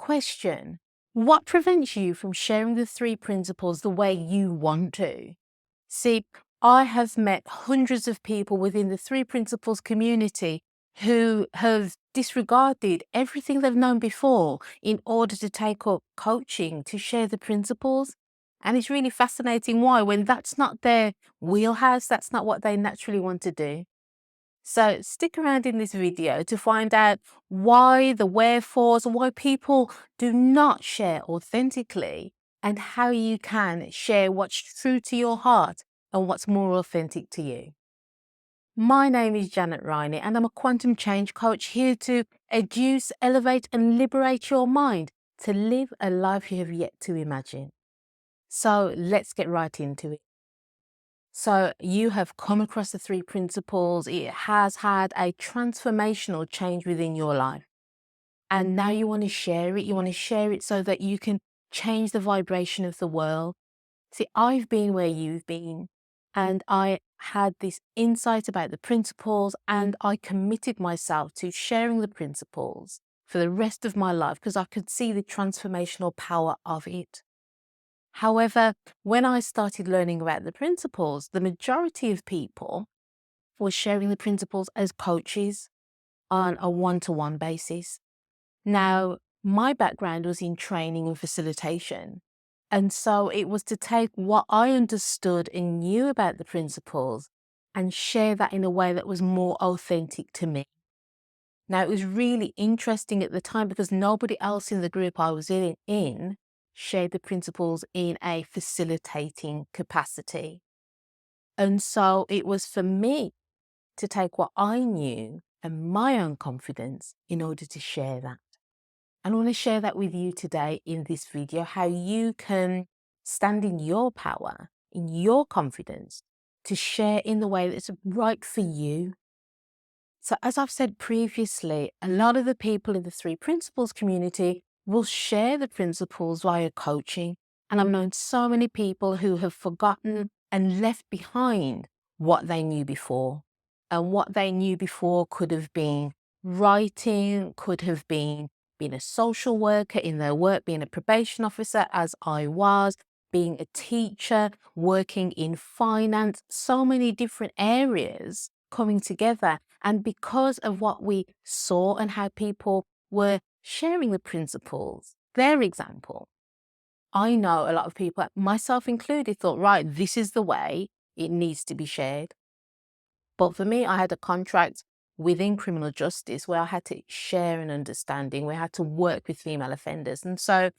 question, what prevents you from sharing the three principles the way you want to? See, I have met hundreds of people within the three principles community who have disregarded everything they've known before in order to take up coaching to share the principles. And it's really fascinating why, when that's not their wheelhouse, that's not what they naturally want to do. So stick around in this video to find out why, the wherefores, and why people do not share authentically, and how you can share what's true to your heart and what's more authentic to you. My name is Rhynie, and I'm a quantum change coach here to educe, elevate, and liberate your mind to live a life you have yet to imagine. So let's get right into it. So you have come across the three principles. It has had a transformational change within your life. And now you want to share it. You want to share it so that you can change the vibration of the world. See, I've been where you've been, and I had this insight about the principles, and I committed myself to sharing the principles for the rest of my life because I could see the transformational power of it. However, when I started learning about the principles, the majority of people were sharing the principles as coaches on a one-to-one basis. Now, my background was in training and facilitation. And so it was to take what I understood and knew about the principles and share that in a way that was more authentic to me. Now, it was really interesting at the time because nobody else in the group I was in shared the principles in a facilitating capacity. And so it was for me to take what I knew and my own confidence in order to share that. And I want to share that with you today in this video, how you can stand in your power, in your confidence, to share in the way that's right for you. So as I've said previously, a lot of the people in the three principles community will share the principles via coaching. And I've known so many people who have forgotten and left behind what they knew before. And what they knew before could have been writing, could have been being a social worker in their work, being a probation officer, as I was, being a teacher, working in finance, so many different areas coming together. And because of what we saw and how people were sharing the principles, their example, I know a lot of people, myself included, thought, right, this is the way it needs to be shared. But for me, I had a contract within criminal justice where I had to share an understanding, where I had to work with female offenders. And so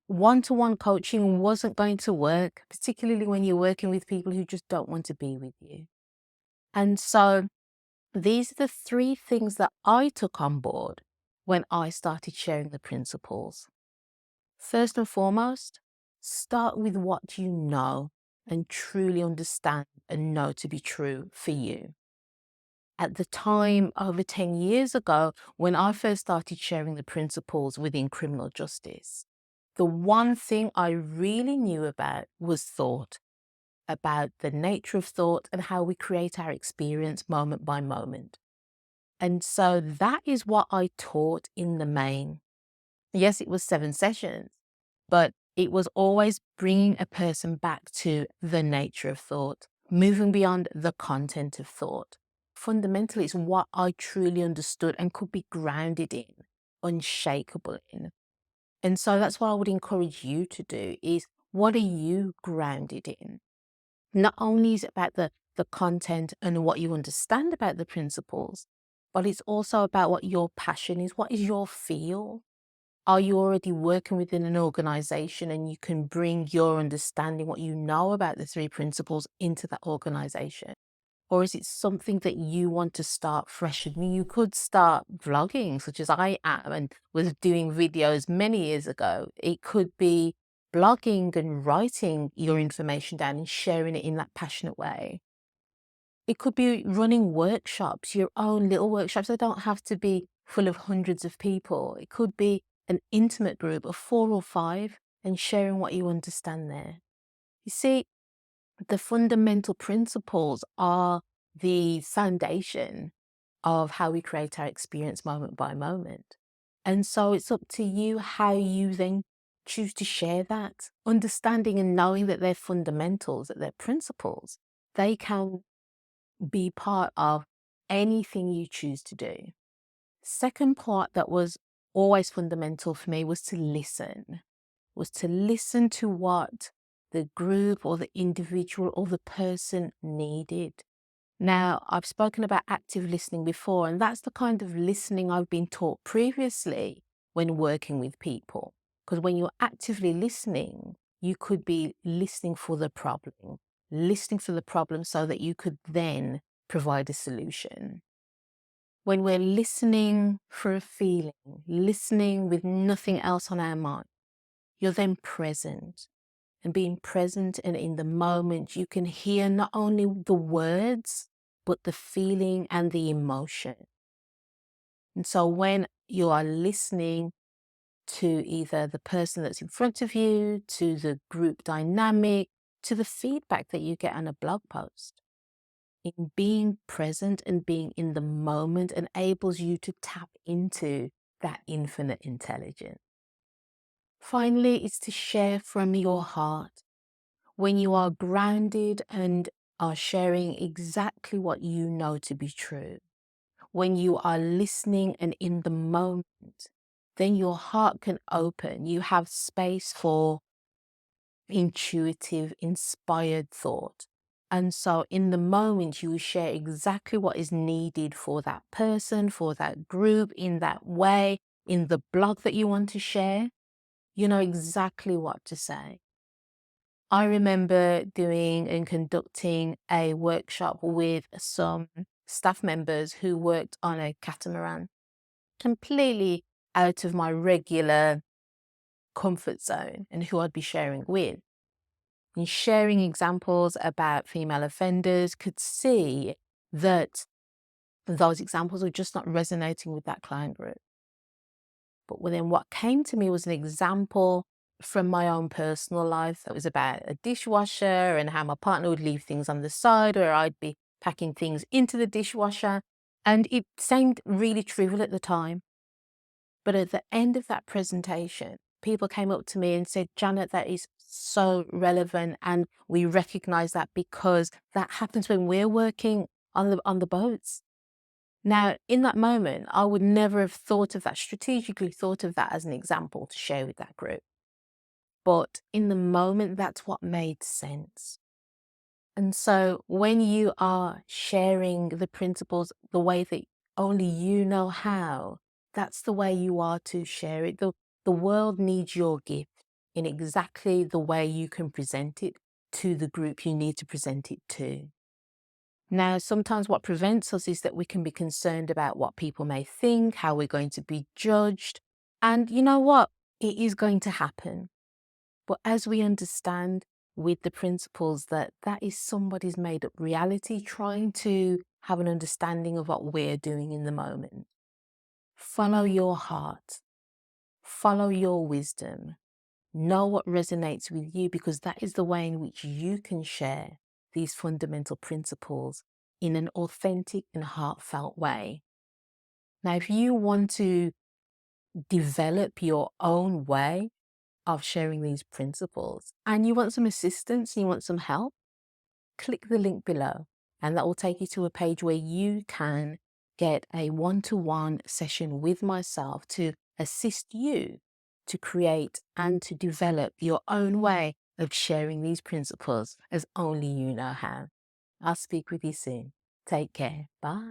one-to-one coaching wasn't going to work, particularly when you're working with people who just don't want to be with you. And so these are the three things that I took on board when I started sharing the principles. First and foremost, start with what you know and truly understand and know to be true for you. At the time, over 10 years ago, when I first started sharing the principles within criminal justice, the one thing I really knew about was thought, about the nature of thought and how we create our experience moment by moment. And so that is what I taught in the main. Yes, it was 7 sessions, but it was always bringing a person back to the nature of thought, moving beyond the content of thought. Fundamentally, it's what I truly understood and could be grounded in, unshakable in. And so that's what I would encourage you to do is, what are you grounded in? Not only is it about the content and what you understand about the principles, but it's also about what your passion is. What is your feel? Are you already working within an organization and you can bring your understanding, what you know about the three principles, into that organization? Or is it something that you want to start fresh? You could start vlogging, such as I am and was doing videos many years ago. It could be blogging and writing your information down and sharing it in that passionate way. It could be running workshops, your own little workshops. They don't have to be full of hundreds of people. It could be an intimate group of 4 or 5 and sharing what you understand there. You see, the fundamental principles are the foundation of how we create our experience moment by moment. And so it's up to you how you then choose to share that, understanding and knowing that they're fundamentals, that they're principles. They can be part of anything you choose to do. Second part that was always fundamental for me was to listen, to what the group or the individual or the person needed. Now, I've spoken about active listening before, and that's the kind of listening I've been taught previously when working with people. Because when you're actively listening, you could be listening for the problem so that you could then provide a solution. When we're listening for a feeling, listening with nothing else on our mind, you're then present. And being present and in the moment, you can hear not only the words, but the feeling and the emotion. And so when you are listening to either the person that's in front of you, to the group dynamic, to the feedback that you get on a blog post, in being present and being in the moment enables you to tap into that infinite intelligence. Finally, it's to share from your heart. When you are grounded and are sharing exactly what you know to be true, when you are listening and in the moment, then your heart can open. You have space for intuitive, inspired thought. And so in the moment, you share exactly what is needed for that person, for that group, in that way, in the blog that you want to share. You know exactly what to say. I remember doing and conducting a workshop with some staff members who worked on a catamaran, completely out of my regular comfort zone and who I'd be sharing with. And sharing examples about female offenders, could see that those examples were just not resonating with that client group. But then what came to me was an example from my own personal life that was about a dishwasher and how my partner would leave things on the side, or I'd be packing things into the dishwasher. And it seemed really trivial at the time. But at the end of that presentation, people came up to me and said, Janet, that is so relevant. And we recognize that because that happens when we're working on the boats. Now, in that moment, I would never have thought of that, strategically thought of that as an example to share with that group. But in the moment, that's what made sense. And so when you are sharing the principles the way that only you know how, that's the way you are to share it. The world needs your gift in exactly the way you can present it to the group you need to present it to. Now, sometimes what prevents us is that we can be concerned about what people may think, how we're going to be judged. And you know what? It is going to happen. But as we understand with the principles that that is somebody's made up reality, trying to have an understanding of what we're doing in the moment. Follow your heart. Follow your wisdom. Know what resonates with you, because that is the way in which you can share these fundamental principles in an authentic and heartfelt way. Now, if you want to develop your own way of sharing these principles and you want some assistance and you want some help, click the link below and that will take you to a page where you can get a one-to-one session with myself to assist you to create and to develop your own way of sharing these principles as only you know how. I'll speak with you soon. Take care. Bye.